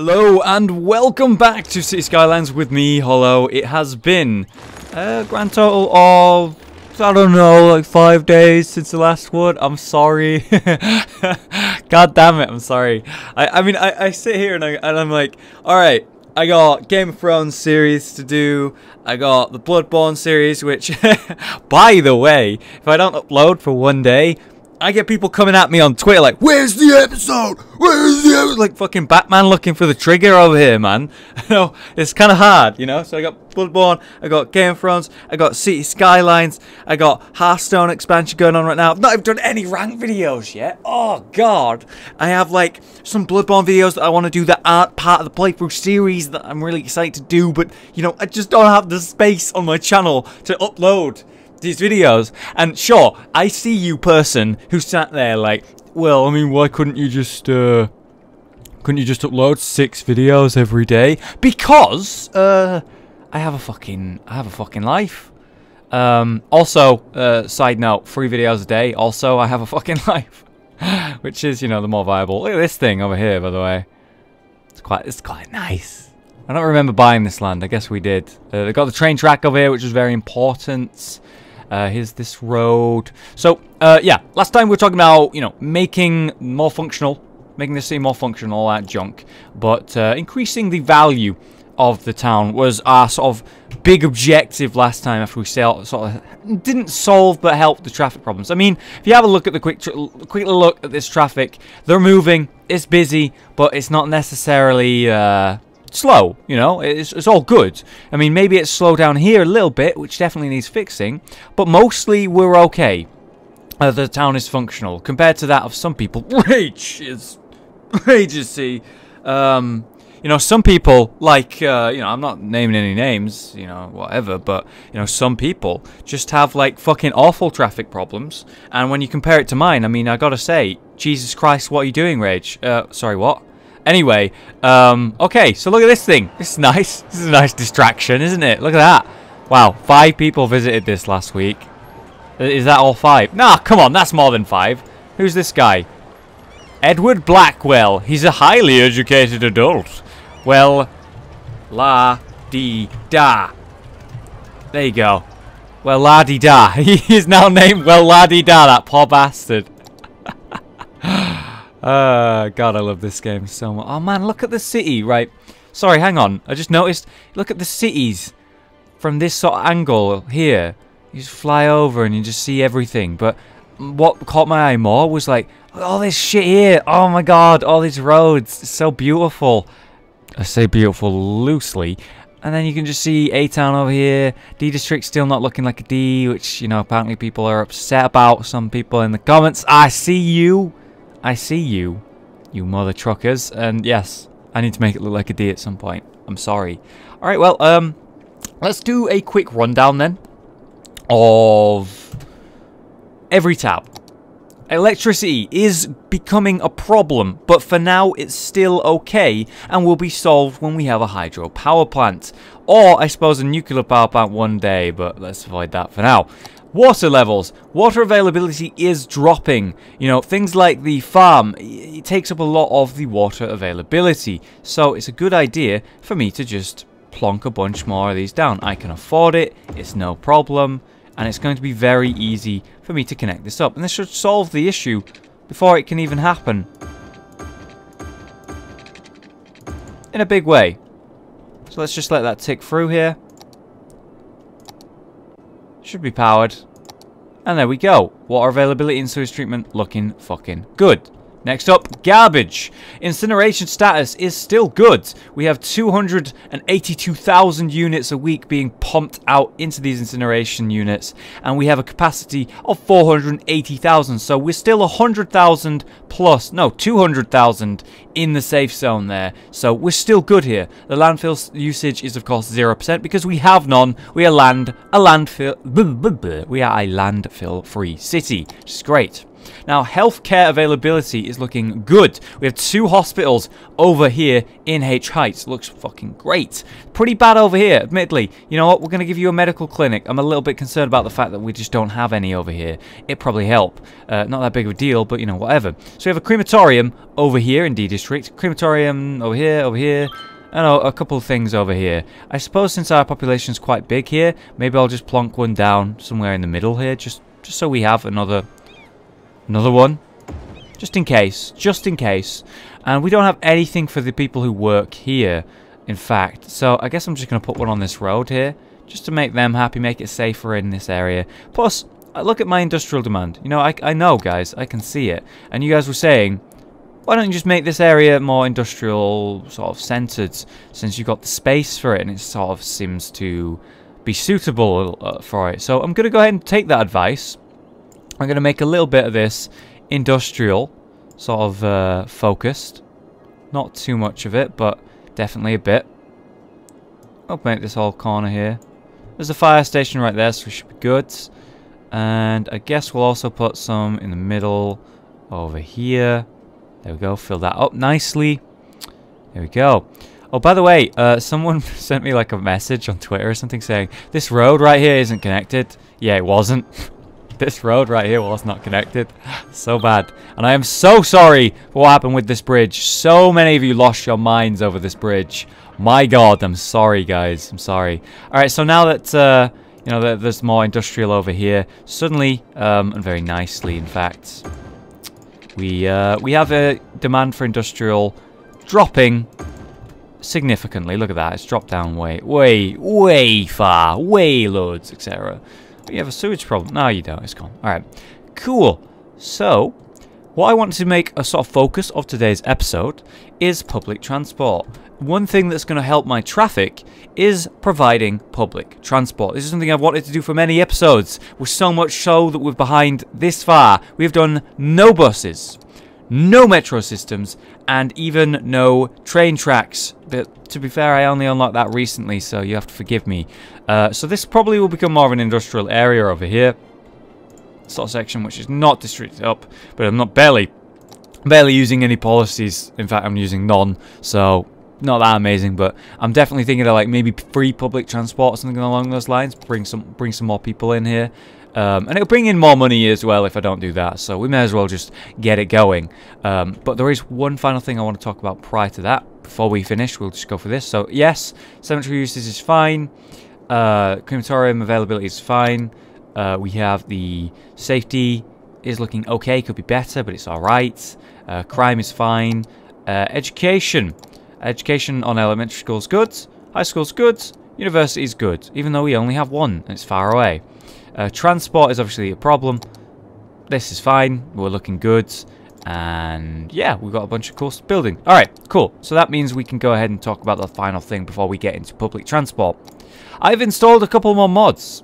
Hello and welcome back to City Skylines with me, Hollow. It has been a grand total of, I don't know, like 5 days since the last one. I'm sorry. God damn it, I'm sorry. I mean, I sit here and I'm like, alright, I got Game of Thrones series to do. I got the Bloodborne series, which, by the way, if I don't upload for 1 day, I get people coming at me on Twitter like, where's the episode? Where's the episode? Like fucking Batman looking for the trigger over here, man. No, it's kind of hard, you know? So I got Bloodborne, I got Game of Thrones, I got City Skylines, I got Hearthstone expansion going on right now. I've not even done any ranked videos yet. Oh, God. I have, like, some Bloodborne videos that I want to do that aren't part of the playthrough series that I'm really excited to do. But, you know, I just don't have the space on my channel to upload these videos. And sure, I see you, person who sat there like, well, I mean, why couldn't you just upload 6 videos every day? Because I have a fucking life. Also, side note, 3 videos a day. Also, I have a fucking life, which is, you know, the more viable. Look at this thing over here, by the way. It's quite nice. I don't remember buying this land. I guess we did. They got the train track over here, which was very important. Here's this road. So, yeah, last time we were talking about, you know, making the city more functional, all that junk. But increasing the value of the town was our sort of big objective last time after we sort of didn't solve but helped the traffic problems. I mean, if you have a look at the quick look at this traffic, they're moving, it's busy, but it's not necessarily slow, you know, it's all good. I mean, maybe it's slowed down here a little bit, which definitely needs fixing, but mostly we're okay. The town is functional compared to that of some people. Rage is see. You know, some people, like, you know, I'm not naming any names, you know, whatever, but, you know, some people just have, like, fucking awful traffic problems, and when you compare it to mine, I mean, I gotta say, Jesus Christ, what are you doing, Rage? Sorry, what? Anyway, okay, so look at this thing. This is nice. This is a nice distraction, isn't it? Look at that. Wow, 5 people visited this last week. Is that all 5? Nah, come on, that's more than 5. Who's this guy? Edward Blackwell. He's a highly educated adult. Well, la-dee-da. There you go. Well, la-dee-da. He is now named Well La-dee-da, that poor bastard. God, I love this game so much. Oh, man, look at the city, right? Sorry, hang on. I just noticed, look at the cities from this sort of angle here. You just fly over and you just see everything. But what caught my eye more was, like, all this shit here. Oh, my God, all these roads. It's so beautiful. I say beautiful loosely. And then you can just see A-Town over here. D-District still not looking like a D, which, you know, apparently people are upset about. Some people in the comments. I see you. I see you, you mother truckers, and yes, I need to make it look like a D at some point. I'm sorry. Alright, well, let's do a quick rundown then of every tab. Electricity is becoming a problem, but for now it's still okay and will be solved when we have a hydro power plant. Or, I suppose, a nuclear power plant one day, but let's avoid that for now. Water levels. Water availability is dropping. You know, things like the farm, it takes up a lot of the water availability. So it's a good idea for me to just plonk a bunch more of these down. I can afford it, it's no problem, and it's going to be very easy for me to connect this up. And this should solve the issue before it can even happen. In a big way. So let's just let that tick through here. Should be powered. And there we go. Water availability and sewage treatment looking fucking good. Next up, garbage. Incineration status is still good. We have 282,000 units a week being pumped out into these incineration units. And we have a capacity of 480,000. So we're still 100,000 plus, no, 200,000 in the safe zone there. So we're still good here. The landfill usage is, of course, 0% because we have none. We are a landfill-free city, which is great. Now, healthcare availability is looking good. We have 2 hospitals over here in H Heights. Looks fucking great. Pretty bad over here, admittedly. You know what? We're going to give you a medical clinic. I'm a little bit concerned about the fact that we just don't have any over here. It'd probably help. Not that big of a deal, but, you know, whatever. So we have a crematorium over here in D District. Crematorium over here. I know, a couple of things over here. I suppose since our population's quite big here, maybe I'll just plonk one down somewhere in the middle here, just so we have another one. Just in case. And we don't have anything for the people who work here, in fact. So I guess I'm just going to put one on this road here, just to make them happy, make it safer in this area. Plus, look at my industrial demand. You know, I know, guys, I can see it. And you guys were saying, why don't you just make this area more industrial, sort of centered, since you've got the space for it, and it sort of seems to be suitable for it. So I'm going to go ahead and take that advice. I'm going to make a little bit of this industrial, sort of focused. Not too much of it, but definitely a bit. I'll make this whole corner here. There's a fire station right there, so we should be good. And I guess we'll also put some in the middle over here. There we go, fill that up nicely. There we go. Oh, by the way, someone sent me like a message on Twitter or something saying, this road right here isn't connected. Yeah, it wasn't. This road right here was not connected. So bad. And I am so sorry for what happened with this bridge. So many of you lost your minds over this bridge. My God, I'm sorry, guys. I'm sorry. Alright, so now that, you know, there's more industrial over here, suddenly, and very nicely, in fact, we have a demand for industrial dropping significantly. Look at that. It's dropped down way far. Way loads, etc. You have a sewage problem. No, you don't. It's gone. Alright. Cool. So, what I want to make a sort of focus of today's episode is public transport. One thing that's going to help my traffic is providing public transport. This is something I've wanted to do for many episodes. We're so much so that we're behind this far. We've done no buses, no metro systems, and even no train tracks. But to be fair, I only unlocked that recently, so you have to forgive me. So this probably will become more of an industrial area over here. Sort of section which is not districted up, but I'm not barely using any policies. In fact, I'm using none, so not that amazing, but I'm definitely thinking of like maybe free public transport or something along those lines. Bring some more people in here. And it'll bring in more money as well if I don't do that, so we may as well just get it going. But there is one final thing I want to talk about prior to that. Before we finish, we'll just go for this. So yes, cemetery usage is fine. Crematorium availability is fine. We have the safety is looking okay, could be better, but it's alright. Crime is fine. Education on elementary school's good. High school's good. University's good, even though we only have one and it's far away. Transport is obviously a problem. This is fine. We're looking good. And yeah, we've got a bunch of cool building. Alright, cool. So that means we can go ahead and talk about the final thing before we get into public transport. I've installed a couple more mods,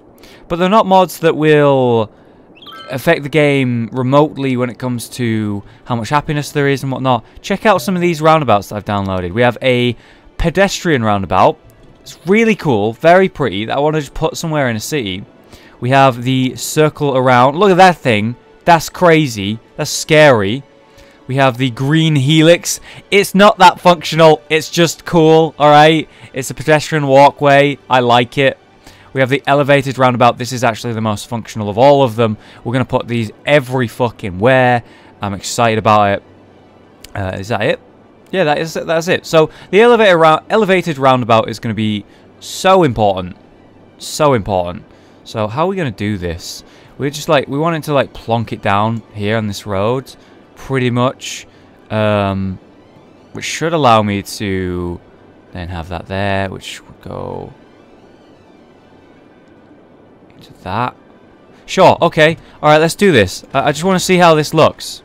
but they're not mods that will affect the game remotely when it comes to how much happiness there is and whatnot. Check out some of these roundabouts that I've downloaded. We have a pedestrian roundabout. It's really cool, very pretty, that I want to just put somewhere in a city. We have the circle around. Look at that thing. That's crazy. That's scary. We have the green helix. It's not that functional. It's just cool, alright? It's a pedestrian walkway. I like it. We have the elevated roundabout. This is actually the most functional of all of them. We're going to put these every fucking where. I'm excited about it. Is that it? Yeah, that's it. So the elevated roundabout is going to be so important. So important. So how are we going to do this? We're just like, we wanted to like plonk it down here on this road. Pretty much. Which should allow me to then have that there, which would go into that. Sure, okay. Alright, let's do this. I just want to see how this looks.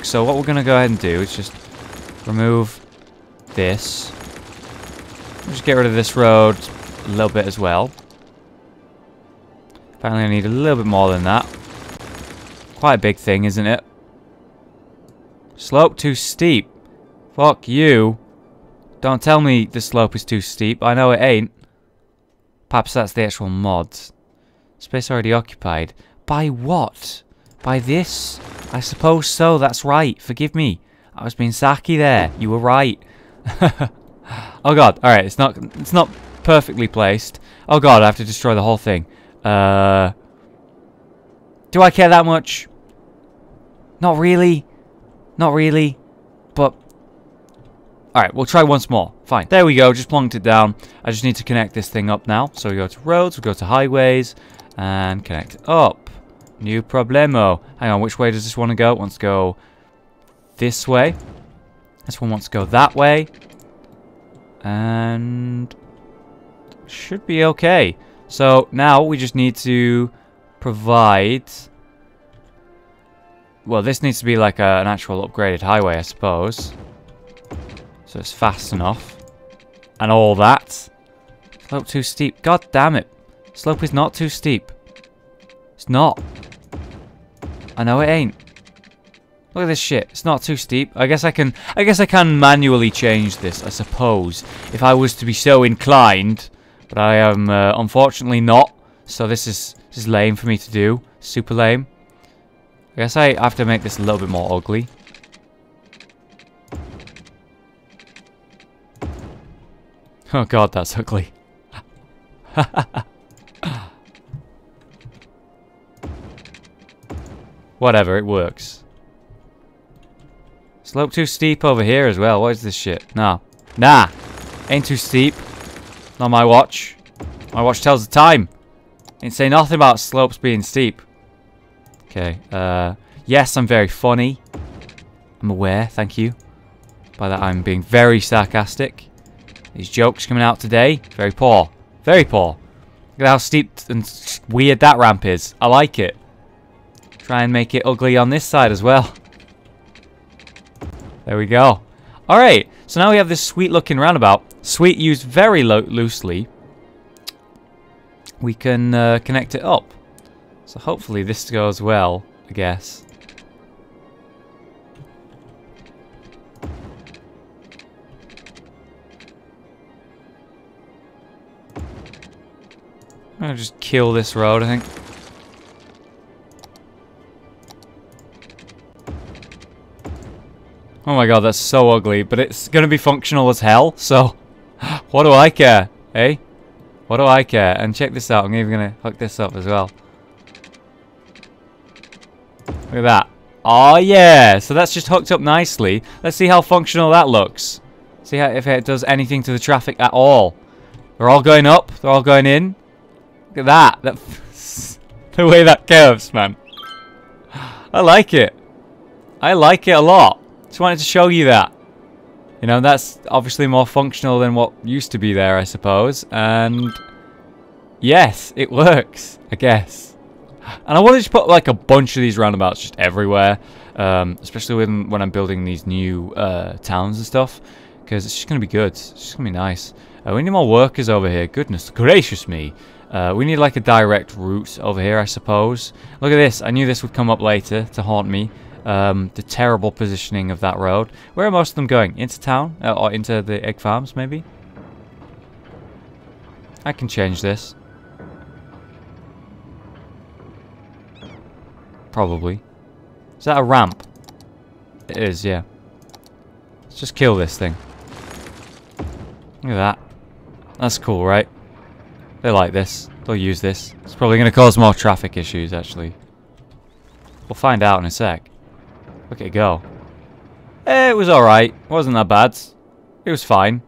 So what we're going to go ahead and do is just remove this. Just get rid of this road a little bit as well. Apparently I need a little bit more than that. Quite a big thing, isn't it? Slope too steep. Fuck you. Don't tell me the slope is too steep. I know it ain't. Perhaps that's the actual mod. Space already occupied. By what? By this? I suppose so, that's right. Forgive me. I was being sacky there. You were right. Oh god, alright, it's not perfectly placed. Oh god, I have to destroy the whole thing. Do I care that much? Not really. Not really. But alright, we'll try once more. Fine. There we go, just plonked it down. I just need to connect this thing up now. So we go to roads, we go to highways, and connect up. New problemo. Hang on, which way does this want to go? It wants to go this way. This one wants to go that way. And should be okay. So now we just need to provide... Well, this needs to be like an actual upgraded highway, I suppose. So it's fast enough. And all that. Slope too steep. God damn it. Slope is not too steep. It's not. I know it ain't. Look at this shit. It's not too steep. I guess I can manually change this, I suppose, if I was to be so inclined. But I am unfortunately not. So this is lame for me to do. Super lame. I guess I have to make this a little bit more ugly. Oh god, that's ugly. Whatever, it works. Slope too steep over here as well. What is this shit? Nah. Nah! Ain't too steep. Not my watch. My watch tells the time. Ain't say nothing about slopes being steep. Okay, yes, I'm very funny. I'm aware, thank you. By that I'm being very sarcastic. These jokes coming out today, very poor. Very poor. Look at how steep and weird that ramp is. I like it. Try and make it ugly on this side as well. There we go. Alright, so now we have this sweet looking roundabout. Sweet used very loosely. We can connect it up. So hopefully this goes well, I guess. I'm gonna just kill this road, I think. Oh my god, that's so ugly, but it's gonna be functional as hell, so what do I care, eh? What do I care? And check this out, I'm even gonna hook this up as well. Look at that. Oh yeah, so that's just hooked up nicely. Let's see how functional that looks. See how, if it does anything to the traffic at all. They're all going up, they're all going in. Look at that. The way that curves, man. I like it. I like it a lot. Just wanted to show you that. You know, that's obviously more functional than what used to be there, I suppose. And yes, it works, I guess. And I wanted to put like a bunch of these roundabouts just everywhere. Especially when I'm building these new towns and stuff. Because it's just going to be good. It's just going to be nice. We need more workers over here. Goodness gracious me. We need like a direct route over here, I suppose. Look at this. I knew this would come up later to haunt me. The terrible positioning of that road. Where are most of them going? Into town? Or into the egg farms, maybe? I can change this. Probably. Is that a ramp? It is, yeah. Let's just kill this thing. Look at that. That's cool, right? They like this. They'll use this. It's probably going to cause more traffic issues, actually. We'll find out in a sec. Look at it go. It was alright. It wasn't that bad. It was fine.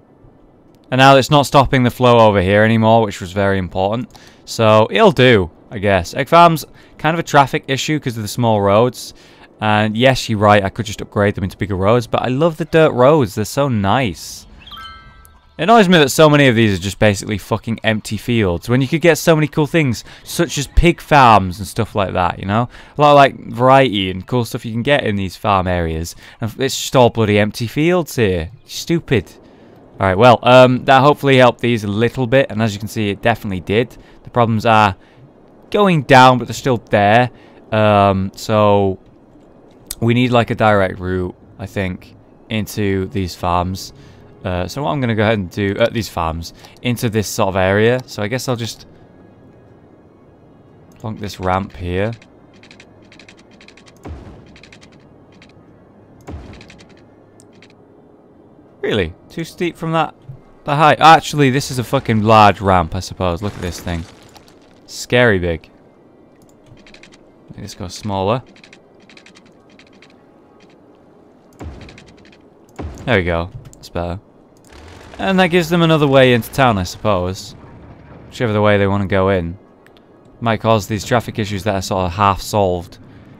And now it's not stopping the flow over here anymore, which was very important. So, it'll do, I guess. Egg farms, kind of a traffic issue because of the small roads. And yes, you're right, I could just upgrade them into bigger roads. But I love the dirt roads. They're so nice. It annoys me that so many of these are just basically fucking empty fields when you could get so many cool things such as pig farms and stuff like that, you know? A lot of like variety and cool stuff you can get in these farm areas. And it's just all bloody empty fields here. Stupid. Alright, well, that hopefully helped these a little bit, and as you can see, it definitely did. The problems are going down, but they're still there. So we need like a direct route, I think, into these farms. So what I'm going to go ahead and do at these farms into this sort of area. So I guess I'll just plonk this ramp here. Really? Too steep from that height? Actually, this is a fucking large ramp, I suppose. Look at this thing. Scary big. Let's go smaller. There we go. That's better. And that gives them another way into town, I suppose. Whichever the way they want to go in. Might cause these traffic issues that are sort of half solved.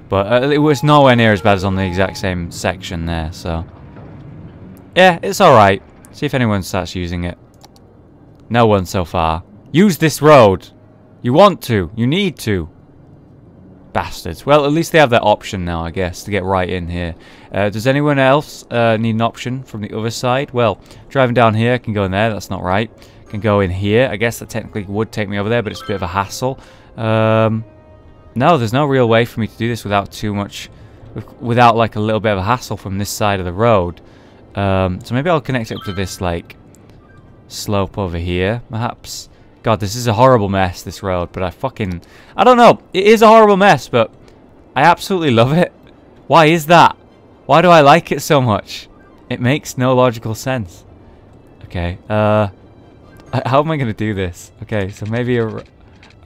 But it was nowhere near as bad as on the exact same section there, so... yeah, it's alright. See if anyone starts using it. No one so far. Use this road! You want to. You need to. Bastards. Well, at least they have that option now, I guess, to get right in here. Does anyone else need an option from the other side? Well, driving down here, I can go in there. That's not right. I can go in here. I guess that technically would take me over there, but it's a bit of a hassle. No, there's no real way for me to do this without too much... without, like, a little bit of a hassle from this side of the road. So maybe I'll connect it up to this, like, slope over here, perhaps. God, this is a horrible mess, this road, but I don't know. It is a horrible mess, but I absolutely love it. Why is that? Why do I like it so much? It makes no logical sense. Okay, how am I going to do this? Okay, so maybe a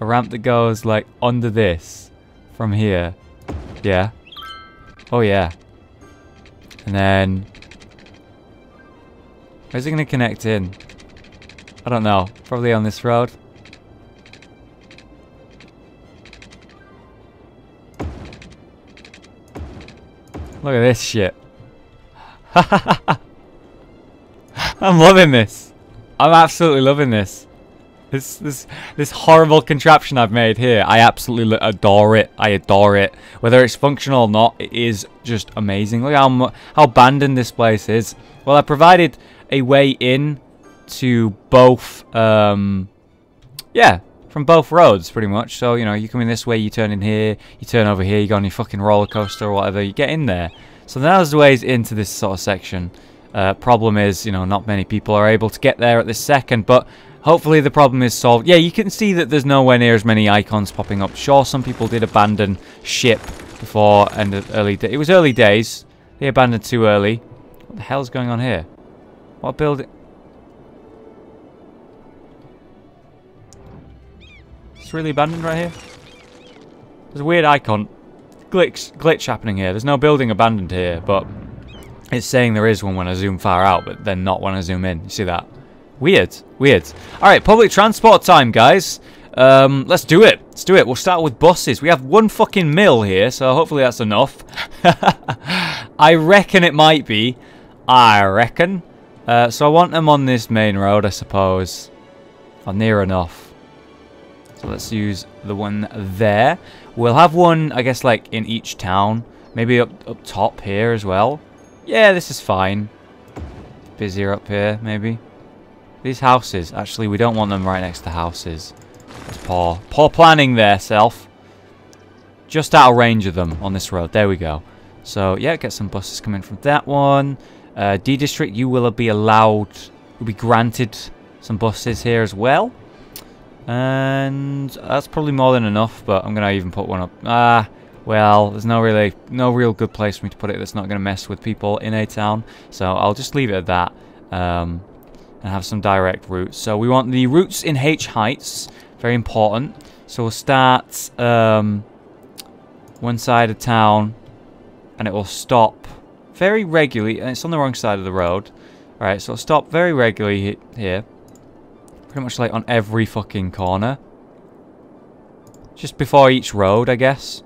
ramp that goes, like, under this from here. Yeah. Oh, yeah. And then... where's it going to connect in? I don't know. Probably on this road. Look at this shit. I'm loving this. I'm absolutely loving this. This horrible contraption I've made here. I absolutely adore it. I adore it. Whether it's functional or not, it is just amazing. Look how abandoned this place is. Well, I provided a way in to both, yeah, from both roads, pretty much. So, you know, you come in this way, you turn in here, you turn over here, you go on your fucking roller coaster or whatever, you get in there. So there's the ways into this sort of section. Problem is, you know, not many people are able to get there at this second, but hopefully the problem is solved. Yeah, you can see that there's nowhere near as many icons popping up. Sure, some people did abandon ship before and early days. It was early days. They abandoned too early. What the hell's going on here? What building? It's really abandoned right here. There's a weird icon. Glitch happening here. There's no building abandoned here, but it's saying there is one when I zoom far out, but then not when I zoom in. You see that? Weird. Weird. Alright, public transport time, guys. Let's do it. Let's do it. We'll start with buses. We have one fucking mill here, so hopefully that's enough. I reckon it might be. I reckon. So I want them on this main road, I suppose. Or near enough. So let's use the one there. We'll have one, I guess, like in each town. Maybe up top here as well. Yeah, this is fine. Busier up here, maybe. These houses, actually, we don't want them right next to houses. That's poor. Poor planning there, self. Just out of range of them on this road. There we go. So, yeah, get some buses coming from that one. D District, you will be allowed, you'll be granted some buses here as well. And that's probably more than enough, but I'm going to even put one up. Well, there's no real good place for me to put it that's not going to mess with people in a town. So I'll just leave it at that. And have some direct routes. So we want the routes in H heights. Very important. So we'll start one side of town. And it will stop very regularly. And it's on the wrong side of the road. Alright, so it'll stop very regularly here. Pretty much like on every fucking corner. Just before each road, I guess.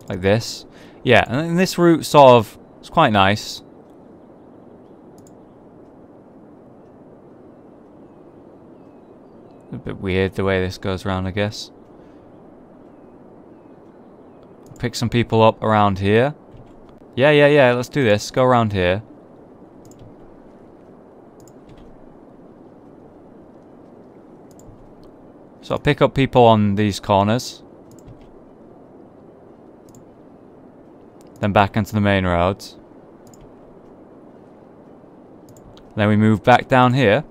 Like this. Yeah, and this route sort of, it's quite nice. A bit weird the way this goes around, I guess. Pick some people up around here. Yeah, let's do this. Go around here. So I'll pick up people on these corners. Then back into the main roads. Then we move back down here.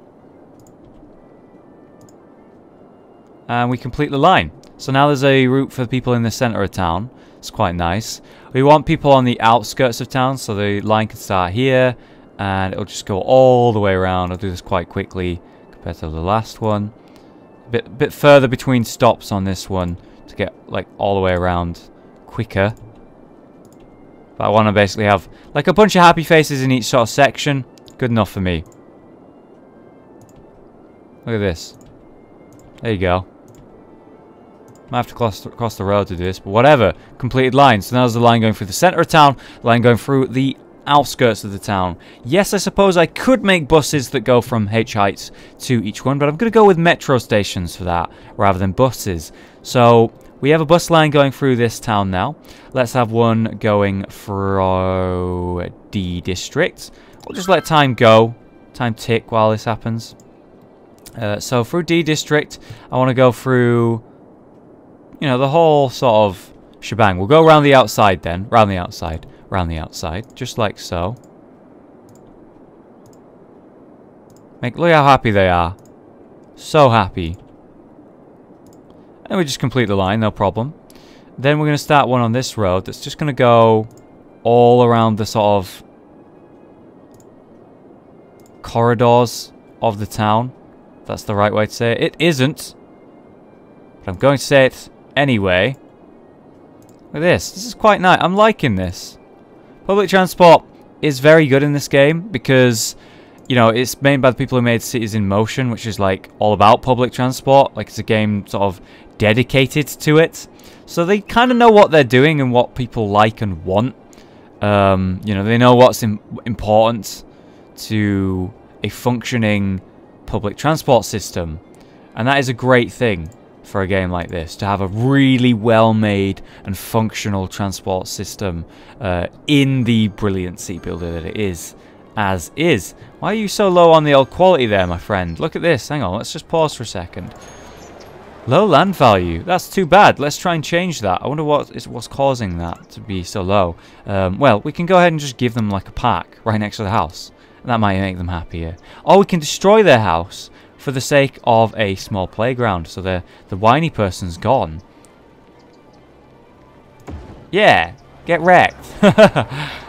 And we complete the line. So now there's a route for people in the centre of town. It's quite nice. We want people on the outskirts of town, so the line can start here And it'll just go all the way around. I'll do this quite quickly compared to the last one. A bit further between stops on this one to get like all the way around quicker. But I want to basically have like a bunch of happy faces in each sort of section. Good enough for me. Look at this. There you go. Might have to cross the road to do this, but whatever. Completed line. So now there's the line going through the center of town, the line going through the outskirts of the town. Yes, I suppose I could make buses that go from H heights to each one, but I'm going to go with metro stations for that rather than buses. So we have a bus line going through this town now. Let's have one going through D district. We'll just let time go, time tick while this happens. So through D district, I want to go through, you know, the whole sort of shebang. We'll go around the outside then, round the outside. Around the outside, just like so. Look how happy they are. So happy. And we just complete the line, no problem. Then we're going to start one on this road that's just going to go all around the sort of corridors of the town. If that's the right way to say it. It isn't. But I'm going to say it anyway. Look at this. This is quite nice. I'm liking this. Public transport is very good in this game because, you know, it's made by the people who made Cities in Motion, which is like all about public transport. Like it's a game sort of dedicated to it. So they kind of know what they're doing and what people like and want. You know, they know what's important to a functioning public transport system. And that is a great thing for a game like this, to have a really well-made and functional transport system in the brilliant seat builder that it is, as is. Why are you so low on the old quality there, my friend? Look at this. Hang on, let's just pause for a second. Low land value. That's too bad. Let's try and change that. I wonder what's causing that to be so low. Well, we can go ahead and just give them like a park right next to the house. And that might make them happier. Or we can destroy their house for the sake of a small playground, so the whiny person's gone. Yeah, get wrecked.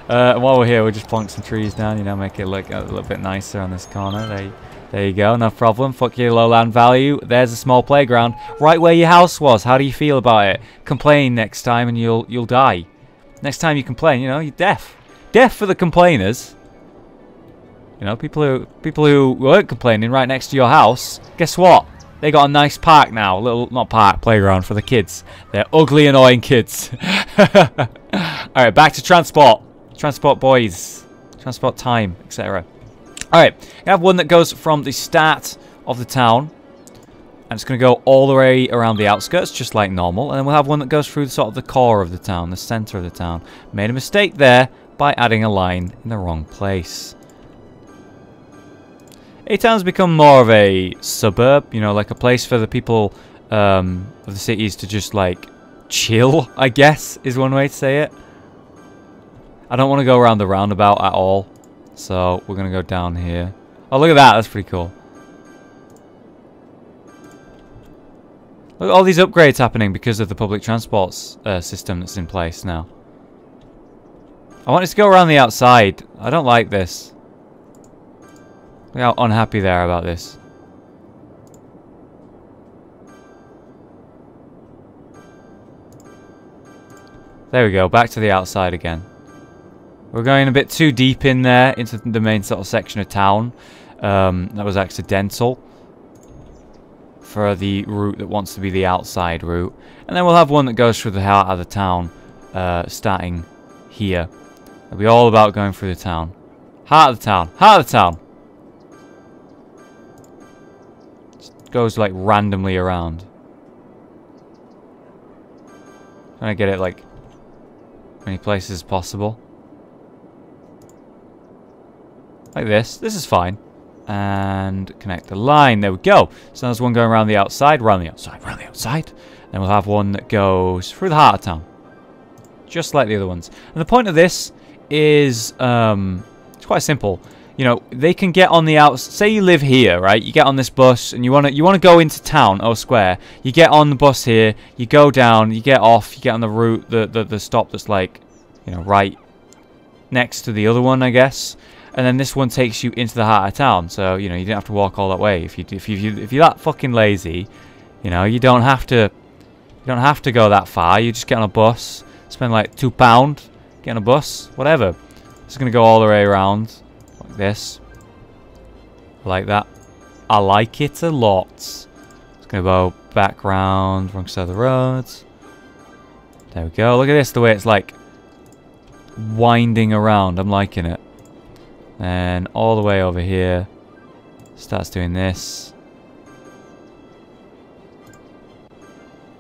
While we're here, we'll just plonk some trees down, you know, make it look a little bit nicer on this corner. There you go, no problem. Fuck your low land value. There's a small playground right where your house was. How do you feel about it? Complain next time and you'll die. Next time you complain, you know, you're deaf. Deaf for the complainers. You know, people who weren't complaining right next to your house, guess what? They got a nice park now. Not park, playground for the kids. They're ugly, annoying kids. Alright, back to transport. Transport boys. Transport time, etc. Alright, I have one that goes from the start of the town. And it's going to go all the way around the outskirts, just like normal. And then we'll have one that goes through sort of the core of the town, the center of the town. Made a mistake there by adding a line in the wrong place. A-Town's become more of a suburb, you know, like a place for the people of the cities to just, like, chill, I guess, is one way to say it. I don't want to go around the roundabout at all, so we're going to go down here. Oh, look at that, that's pretty cool. Look at all these upgrades happening because of the public transport system that's in place now. I want it to go around the outside. I don't like this. Look how unhappy they are about this. There we go, back to the outside again. We're going a bit too deep in there, into the main sort of section of town. That was accidental for the route that wants to be the outside route. And then we'll have one that goes through the heart of the town, starting here. It'll be all about going through the town. Heart of the town, heart of the town! Goes like randomly around. Trying to get it like many places as possible. Like this. This is fine. And connect the line. There we go. So there's one going around the outside, around the outside, around the outside. Then we'll have one that goes through the heart of town. Just like the other ones. And the point of this is it's quite simple. You know, they can get on the outside. Say you live here, right? You get on this bus and you want to go into town, O Square. You get on the bus here, you go down, you get off, you get on the route, the stop that's like, you know, right next to the other one, I guess. and then this one takes you into the heart of town. So you know you didn't have to walk all that way. If you're that fucking lazy, you know you don't have to go that far. You just get on a bus, spend like £2, get on a bus, whatever. It's gonna go all the way around like this. I like that. I like it a lot. It's gonna go back round, wrong side of the road. There we go. Look at this, the way it's like winding around. I'm liking it. And all the way over here. Starts doing this.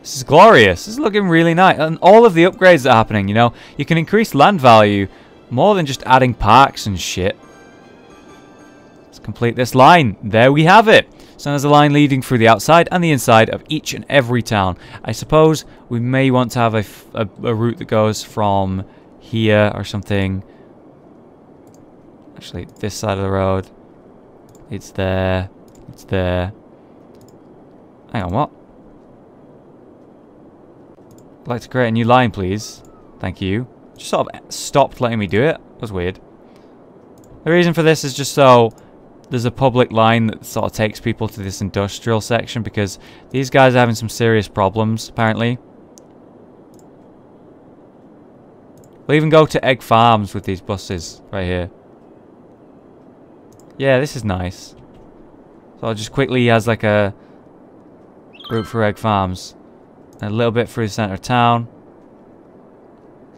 This is glorious. This is looking really nice. And all of the upgrades that are happening, you know. You can increase land value more than just adding parks and shit. Let's complete this line. There we have it. So there's a line leading through the outside and the inside of each and every town. I suppose we may want to have a route that goes from here or something. Actually, this side of the road. It's there. It's there. Hang on, what? I'd like to create a new line, please. Thank you. Just sort of stopped letting me do it. That was weird. The reason for this is just so there's a public line that sort of takes people to this industrial section, because these guys are having some serious problems, apparently. We'll even go to egg farms with these buses right here. Yeah, this is nice. So I'll just quickly has like a route for egg farms. And a little bit through the center of town.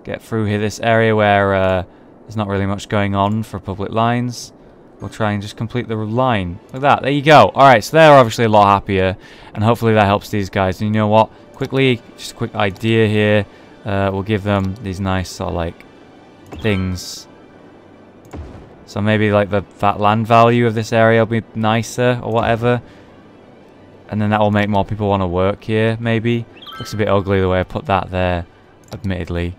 Get through here, this area where there's not really much going on for public lines. We'll try and just complete the line. Look at that. There you go. Alright, so they're obviously a lot happier. And hopefully that helps these guys. And you know what? Quickly, just a quick idea here. We'll give them these nice sort of like things. So maybe like that land value of this area will be nicer or whatever. And then that will make more people want to work here, maybe. Looks a bit ugly the way I put that there, admittedly.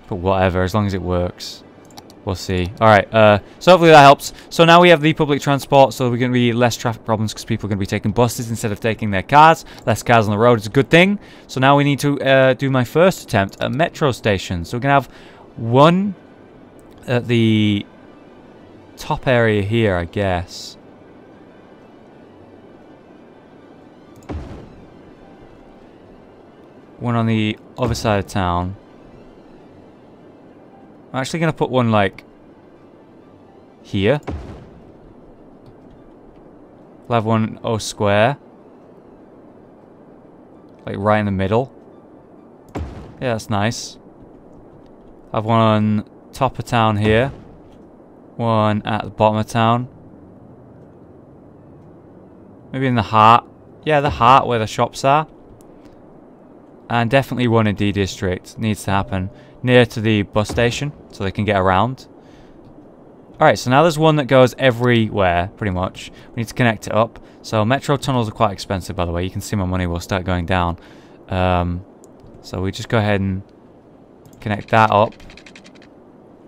But whatever, as long as it works. We'll see. Alright, so hopefully that helps. So now we have the public transport, so we're going to be less traffic problems because people are going to be taking buses instead of taking their cars. Less cars on the road is a good thing. So now we need to do my first attempt at metro station. So we're going to have one at the top area here, I guess. One on the other side of town. I'm actually going to put one, like, here. We'll have one O square. Like, right in the middle. Yeah, that's nice. Have one on top of town here. One at the bottom of town. Maybe in the heart. Yeah, the heart where the shops are. And definitely one in D District. Needs to happen. Near to the bus station, so they can get around. Alright, so now there's one that goes everywhere, pretty much. We need to connect it up. So metro tunnels are quite expensive, by the way. You can see my money will start going down. So we just go ahead and connect that up.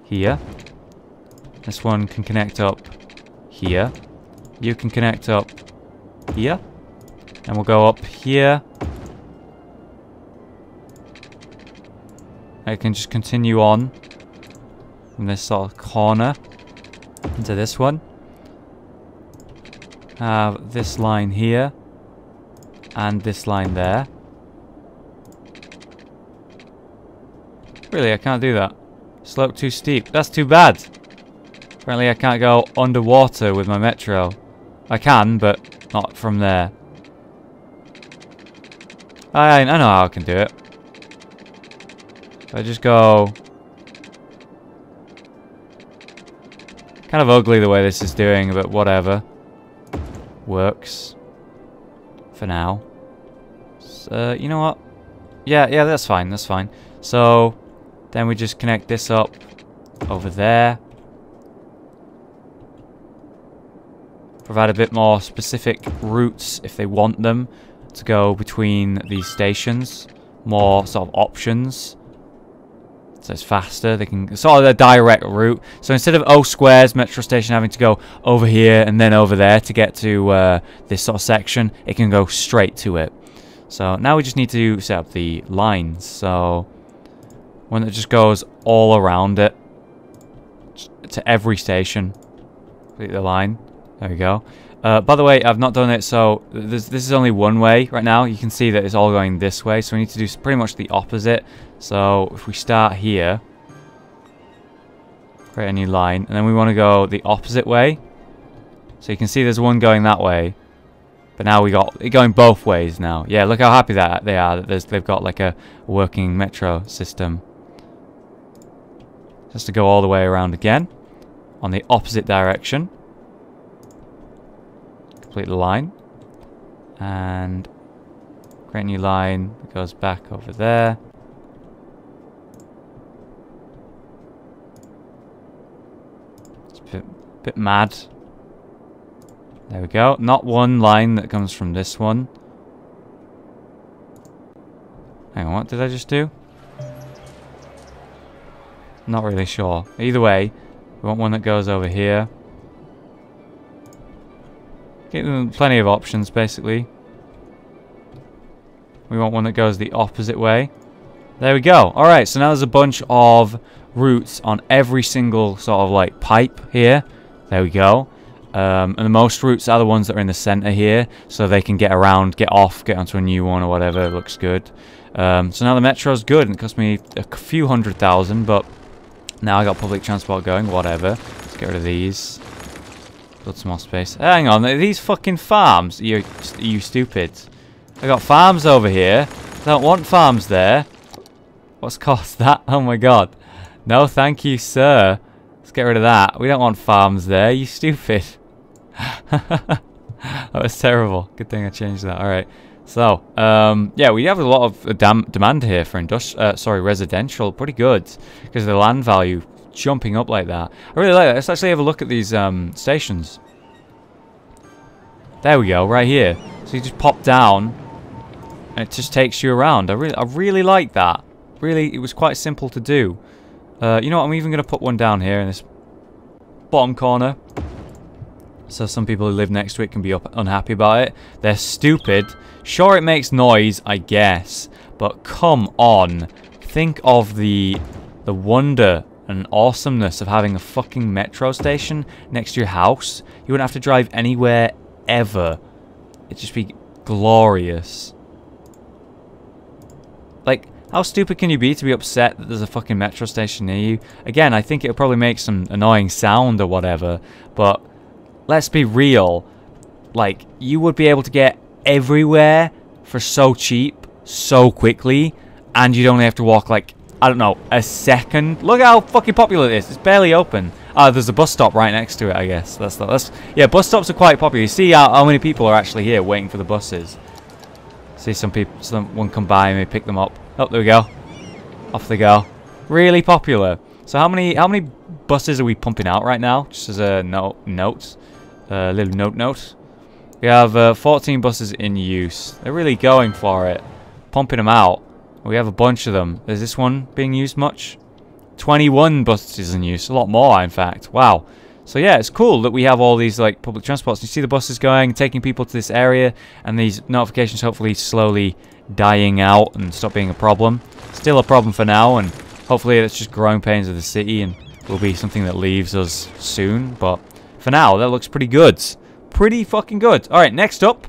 Here. This one can connect up here. You can connect up here. And we'll go up here. I can just continue on from this sort of corner into this one. Have this line here and this line there. Really, I can't do that. Slope too steep. That's too bad. Apparently I can't go underwater with my metro. I can, but not from there. I know how I can do it. I just go... Kind of ugly the way this is doing, but whatever. Works. For now. So, you know what? Yeah, that's fine, that's fine. So, then we just connect this up over there. Provide a bit more specific routes if they want them to go between these stations. More sort of options. So it's faster. They can sort of a direct route. So instead of O squares metro station having to go over here and then over there to get to this sort of section, it can go straight to it. So now we just need to set up the lines. So one that just goes all around it. to every station. Complete the line. There we go. By the way, I've not done it, so this is only one way right now. You can see that it's all going this way, so we need to do pretty much the opposite. So if we start here, create a new line, and then we want to go the opposite way. So you can see there's one going that way, but now we got it going both ways now. Yeah, look how happy that they are that they've got like a working metro system. Just to go all the way around again on the opposite direction. Complete the line and create a new line that goes back over there. It's a bit mad. There we go. Not one line that comes from this one. Hang on, what did I just do? Not really sure. Either way, we want one that goes over here. Give them plenty of options, basically. We want one that goes the opposite way. There we go. Alright, so now there's a bunch of routes on every single sort of like pipe here. There we go. And the most routes are the ones that are in the center here, so they can get around, get off, get onto a new one or whatever. It looks good. So now the metro's good, and it cost me a few $100,000, but now I got public transport going, whatever. Let's get rid of these. Build some more space. Hang on, are these fucking farms? Are you stupid? I got farms over here. I don't want farms there. What's cost that? Oh my god. No, thank you, sir. Let's get rid of that. We don't want farms there. You stupid. That was terrible. Good thing I changed that. Alright. So, yeah, we have a lot of demand here for residential. Pretty good. Because of the land value jumping up like that. I really like that. Let's actually have a look at these stations. There we go, right here. So you just pop down and it just takes you around. I really like that. Really, it was quite simple to do. You know what, I'm even going to put one down here in this bottom corner. So some people who live next to it can be unhappy about it. They're stupid. Sure, it makes noise, I guess. But come on. Think of the wonder and awesomeness of having a fucking metro station next to your house. You wouldn't have to drive anywhere ever. It'd just be glorious. Like, how stupid can you be to be upset that there's a fucking metro station near you? Again, I think it'll probably make some annoying sound or whatever, but let's be real. Like, you would be able to get everywhere for so cheap, so quickly, and you'd only have to walk like, I don't know, a second. Look how fucking popular it is. It's barely open. There's a bus stop right next to it, I guess. Yeah, bus stops are quite popular. You see how many people are actually here waiting for the buses. See someone come by and maybe pick them up. Oh, there we go. Off they go. Really popular. So how many buses are we pumping out right now? Just as a little note. We have 14 buses in use. They're really going for it. Pumping them out. We have a bunch of them. Is this one being used much? 21 buses in use. A lot more, in fact. Wow. So yeah, it's cool that we have all these like public transports. You see the buses going, taking people to this area, and these notifications hopefully slowly dying out and stop being a problem. Still a problem for now, and hopefully it's just growing pains of the city and will be something that leaves us soon. But for now, that looks pretty good. Pretty fucking good. Alright, next up,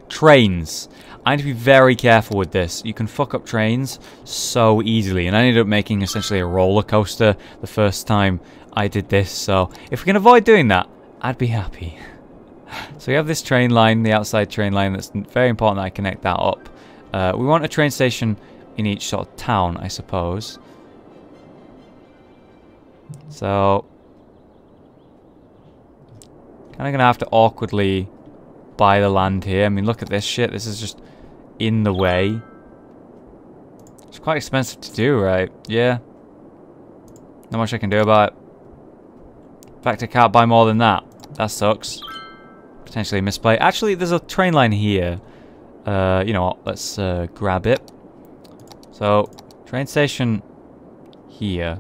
trains. I need to be very careful with this. You can fuck up trains so easily, and I ended up making essentially a roller coaster the first time I did this, so if we can avoid doing that, I'd be happy. So we have this train line, the outside train line, that's very important that I connect that up. We want a train station in each sort of town, I suppose. So kind of gonna have to awkwardly buy the land here. I mean, look at this shit. This is just in the way. It's quite expensive to do, right? Yeah. Not much I can do about it. In fact, I can't buy more than that. That sucks. Potentially misplay. Actually, there's a train line here. You know what? Let's grab it. So, train station here.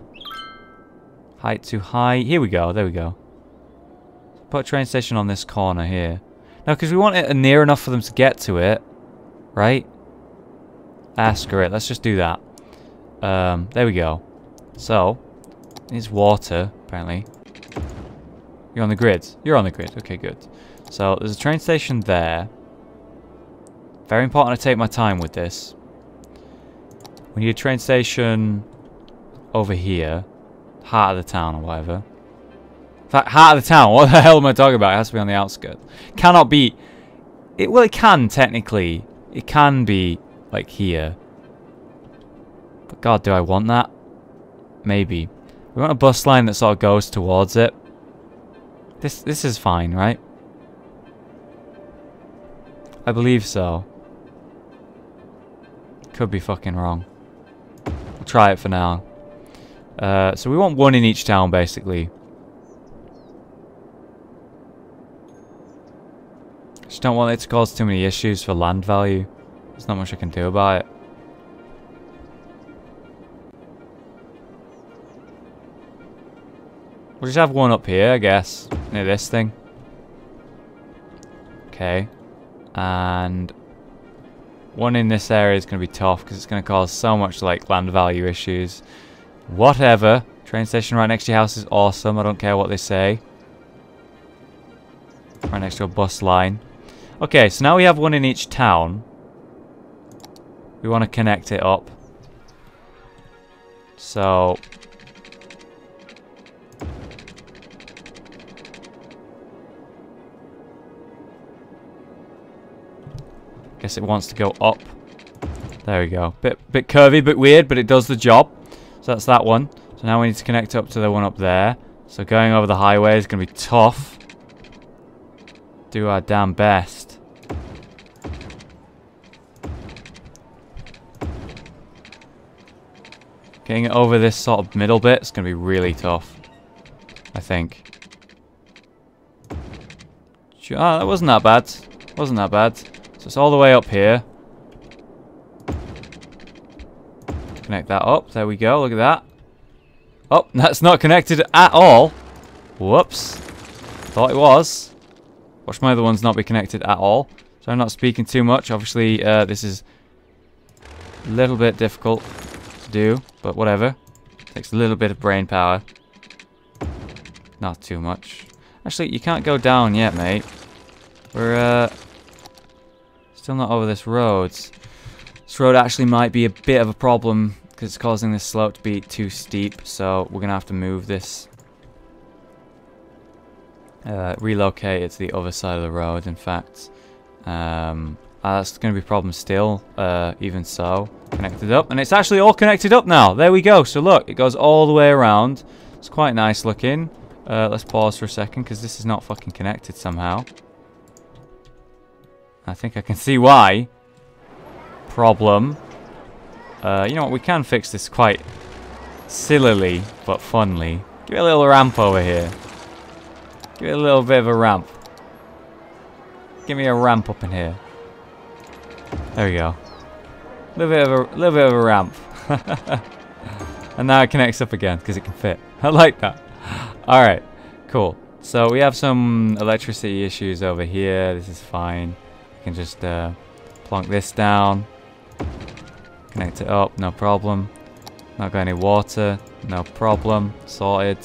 Height to high. Here we go. There we go. Put a train station on this corner here. Now, because we want it near enough for them to get to it. Right? Screw it. Let's just do that. There we go. So, Is water, apparently. You're on the grid. You're on the grid. Okay, good. So, there's a train station there. Very important to take my time with this. We need a train station over here. Heart of the town or whatever. In fact, heart of the town. What the hell am I talking about? It has to be on the outskirts. Cannot be... Well, it can, technically. It can be, like, here. But God, do I want that? Maybe. We want a bus line that sort of goes towards it. This is fine, right? I believe so. Could be fucking wrong. We'll try it for now. So we want one in each town, basically. Just don't want it to cause too many issues for land value. There's not much I can do about it. We'll just have one up here, I guess, near this thing. Okay. And one in this area is going to be tough because it's going to cause so much, like, land value issues. Whatever. Train station right next to your house is awesome. I don't care what they say. Right next to a bus line. Okay, so now we have one in each town. We want to connect it up. So... guess it wants to go up. There we go. Bit curvy, bit weird, but it does the job. So that's that one. So now we need to connect up to the one up there. So going over the highway is going to be tough. Do our damn best. Getting it over this sort of middle bit is going to be really tough. I think. Ah, that wasn't that bad. Wasn't that bad. So it's all the way up here. Connect that up. There we go. Look at that. Oh, that's not connected at all. Whoops. Thought it was. Watch my other ones not be connected at all. So I'm not speaking too much. Obviously, this is a little bit difficult to do, but whatever. Takes a little bit of brain power. Not too much. Actually, you can't go down yet, mate. We're, still not over this road. This road actually might be a bit of a problem because it's causing this slope to be too steep, so we're going to have to move this. Relocate it to the other side of the road, in fact. That's going to be a problem still, even so. Connected up, and it's actually all connected up now. There we go. So look, it goes all the way around. It's quite nice looking. Let's pause for a second because this is not fucking connected somehow. I think I can see why. Problem. You know what? We can fix this quite sillily, but funly. Give it a little ramp over here. Give it a little bit of a ramp. Give me a ramp up in here. There we go. A little bit of a ramp. And now it connects up again because it can fit. I like that. All right, cool. So we have some electricity issues over here. This is fine. We can just plonk this down. Connect it up, no problem. Not got any water, no problem. Sorted.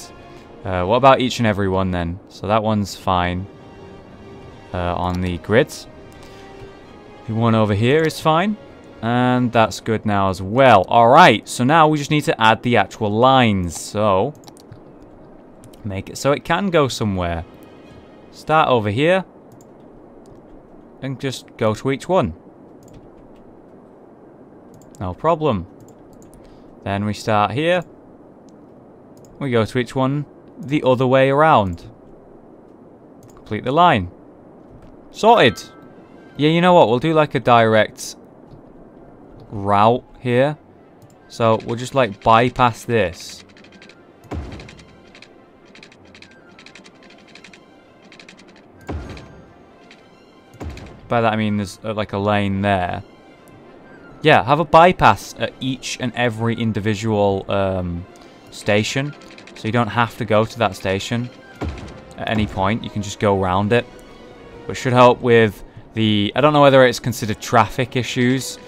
What about each and every one then? So that one's fine on the grids. The one over here is fine. And that's good now as well. Alright, so now we just need to add the actual lines. So, make it so it can go somewhere. Start over here. And just go to each one. No problem. Then we start here. We go to each one the other way around. Complete the line. Sorted. Yeah, you know what? We'll do like a direct route here. So we'll just like bypass this. By that I mean there's like a lane there. Yeah, have a bypass at each and every individual station. So you don't have to go to that station at any point. You can just go around it. Which should help with the... I don't know whether it's considered traffic issues.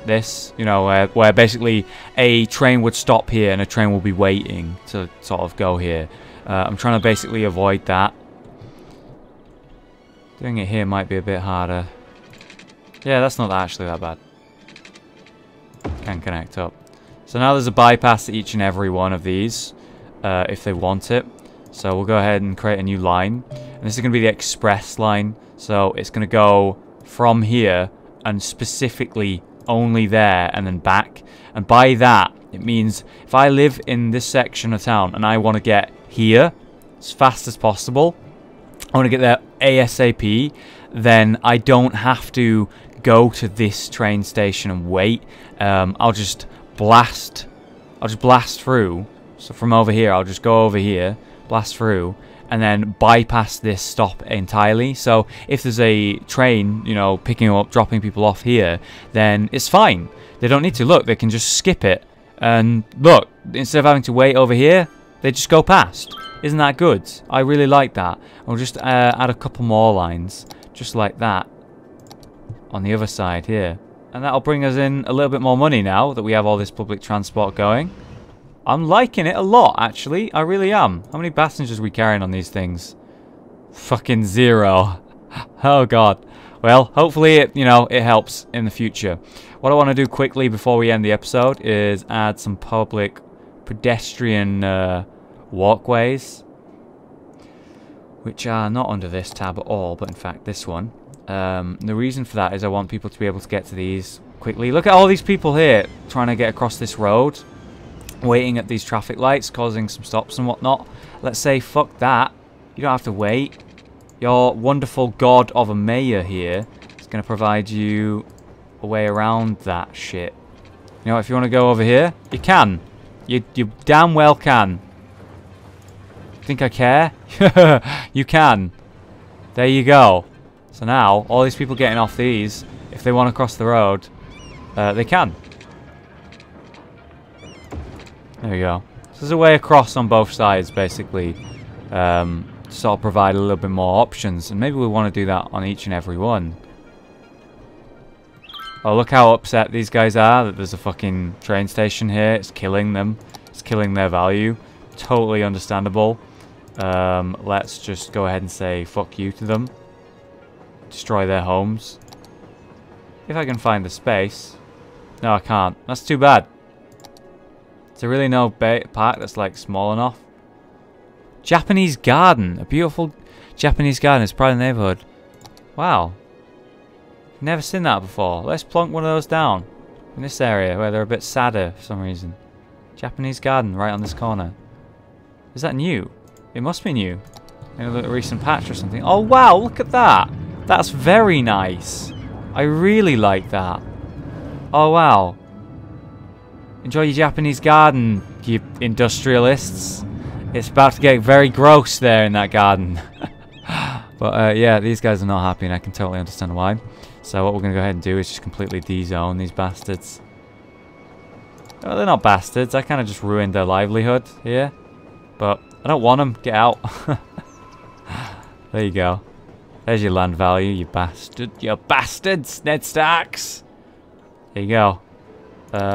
this, you know, where basically a train would stop here and a train will be waiting to sort of go here. I'm trying to basically avoid that. Doing it here might be a bit harder. Yeah, that's not actually that bad. Can connect up. So now there's a bypass to each and every one of these, if they want it. So we'll go ahead and create a new line. And this is going to be the express line. So it's going to go from here and specifically only there and then back. And by that, it means if I live in this section of town and I want to get here as fast as possible, I want to get there ASAP, then I don't have to go to this train station and wait. I'll just blast through. So from over here, I'll just go over here, blast through, and then bypass this stop entirely. So if there's a train, you know, picking up, dropping people off here, then it's fine. They don't need to look. They can just skip it. And look, instead of having to wait over here, they just go past. Isn't that good? I really like that. I'll just add a couple more lines, just like that, on the other side here. And that'll bring us in a little bit more money now that we have all this public transport going. I'm liking it a lot, actually. I really am. How many passengers are we carrying on these things? Fucking 0. Oh, God. Well, hopefully, it helps in the future. What I want to do quickly before we end the episode is add some public pedestrian walkways, which are not under this tab at all, but in fact this one. The reason for that is I want people to be able to get to these quickly. Look at all these people here trying to get across this road, waiting at these traffic lights, causing some stops and whatnot. Let's say, fuck that. You don't have to wait. Your wonderful god of a mayor here is going to provide you a way around that shit. You know, if you want to go over here, you can. You damn well can. Think I care? You can. There you go. So now, all these people getting off these, if they want to cross the road, they can. There we go. So there's a way across on both sides, basically, to sort of provide a little bit more options. And maybe we want to do that on each and every one. Oh, look how upset these guys are that there's a fucking train station here. It's killing them. It's killing their value. Totally understandable. Let's just go ahead and say fuck you to them. Destroy their homes. If I can find the space. No, I can't. That's too bad. Is there really no park that's like small enough? Japanese garden. A beautiful Japanese garden. It's part of the neighborhood. Wow. Never seen that before. Let's plonk one of those down. In this area where they're a bit sadder for some reason. Japanese garden right on this corner. Is that new? It must be new. In a recent patch or something. Oh wow, look at that. That's very nice. I really like that. Oh wow. Enjoy your Japanese garden, you industrialists. It's about to get very gross there in that garden. But yeah, these guys are not happy and I can totally understand why. So what we're going to go ahead and do is just completely de-zone these bastards. Oh, they're not bastards. I kind of just ruined their livelihood here. But I don't want them. Get out. There you go. There's your land value, you bastard. You bastards, Ned Starks. There you go.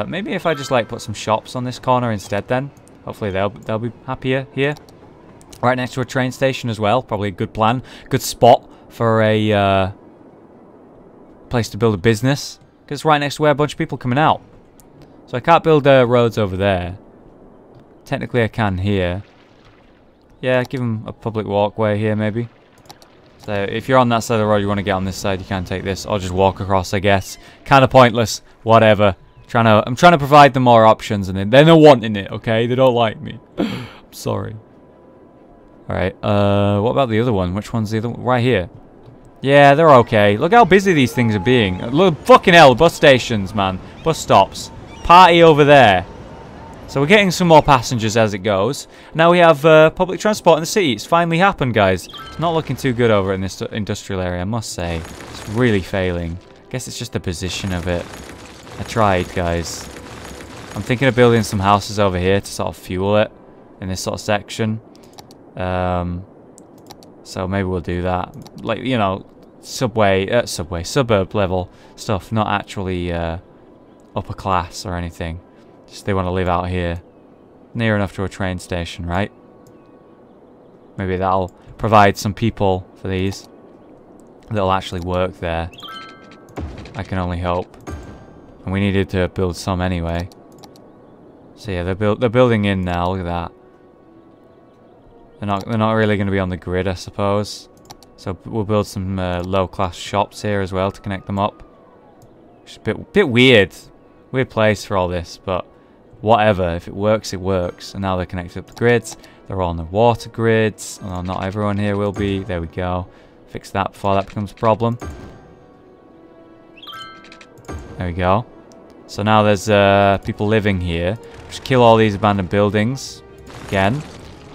Maybe if I just like put some shops on this corner instead then. Hopefully they'll be happier here. Right next to a train station as well. Probably a good plan. Good spot for a place to build a business. Because it's right next to where a bunch of people are coming out. So I can't build roads over there. Technically I can here. Yeah, give them a public walkway here maybe. So if you're on that side of the road, you want to get on this side, you can take this. Or just walk across, I guess. Kind of pointless. Whatever. I'm trying to provide them more options and they're not wanting it, okay? They don't like me. I'm sorry. Alright, what about the other one? Which one's the other one? Right here. Yeah, they're okay. Look how busy these things are being. Look, fucking hell, bus stations, man. Bus stops. Party over there. So we're getting some more passengers as it goes. Now we have public transport in the city. It's finally happened, guys. It's not looking too good over in this industrial area, I must say. It's really failing. I guess it's just the position of it. I tried, guys. I'm thinking of building some houses over here to sort of fuel it in this sort of section. So maybe we'll do that. Like, you know, suburb level stuff, not actually upper class or anything. Just they want to live out here. Near enough to a train station, right? Maybe that'll provide some people for these that'll actually work there. I can only hope. And we needed to build some anyway. So yeah, they're building in now. Look at that. They're not really going to be on the grid, I suppose. So we'll build some low-class shops here as well to connect them up. Which is a bit weird. Weird place for all this, but whatever. If it works, it works. And now they're connected up the grids. They're all on the water grids. Well, not everyone here will be. There we go. Fix that before that becomes a problem. There we go. So now there's people living here. Just kill all these abandoned buildings again,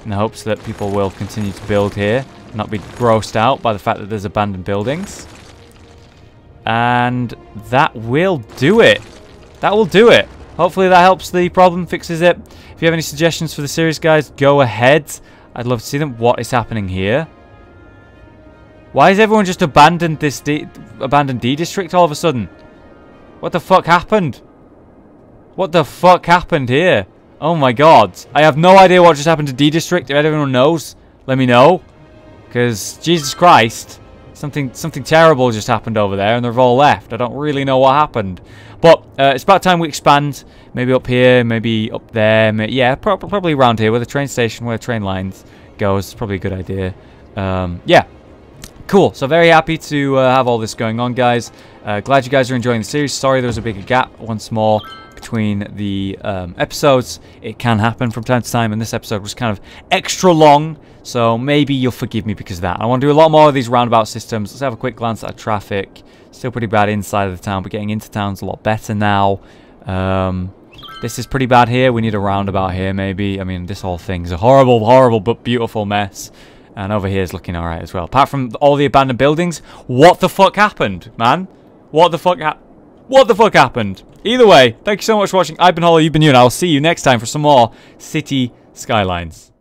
in the hopes that people will continue to build here, not be grossed out by the fact that there's abandoned buildings. And that will do it. That will do it. Hopefully that helps the problem, fixes it. If you have any suggestions for the series, guys, go ahead. I'd love to see them. What is happening here? Why has everyone just abandoned this abandoned D district all of a sudden? What the fuck happened? What the fuck happened here? Oh my god. I have no idea what just happened to D district. If anyone knows, let me know. Because, Jesus Christ, something terrible just happened over there and they've all left. I don't really know what happened. But it's about time we expand. Maybe up here, maybe up there. Yeah, probably around here where the train station, where the train lines goes. Probably a good idea. Yeah. Cool. So very happy to have all this going on, guys. Glad you guys are enjoying the series. Sorry there was a bigger gap once more between the episodes. It can happen from time to time, and this episode was kind of extra long, so maybe you'll forgive me because of that. I want to do a lot more of these roundabout systems. Let's have a quick glance at traffic. Still pretty bad inside of the town, but getting into town's a lot better now. This is pretty bad here. We need a roundabout here, maybe. I mean, this whole thing's a horrible, horrible, but beautiful mess. And over here is looking alright as well. Apart from all the abandoned buildings, what the fuck happened, man? What the fuck happened? Either way, thank you so much for watching. I've been Hollow, you've been you, and I'll see you next time for some more City Skylines.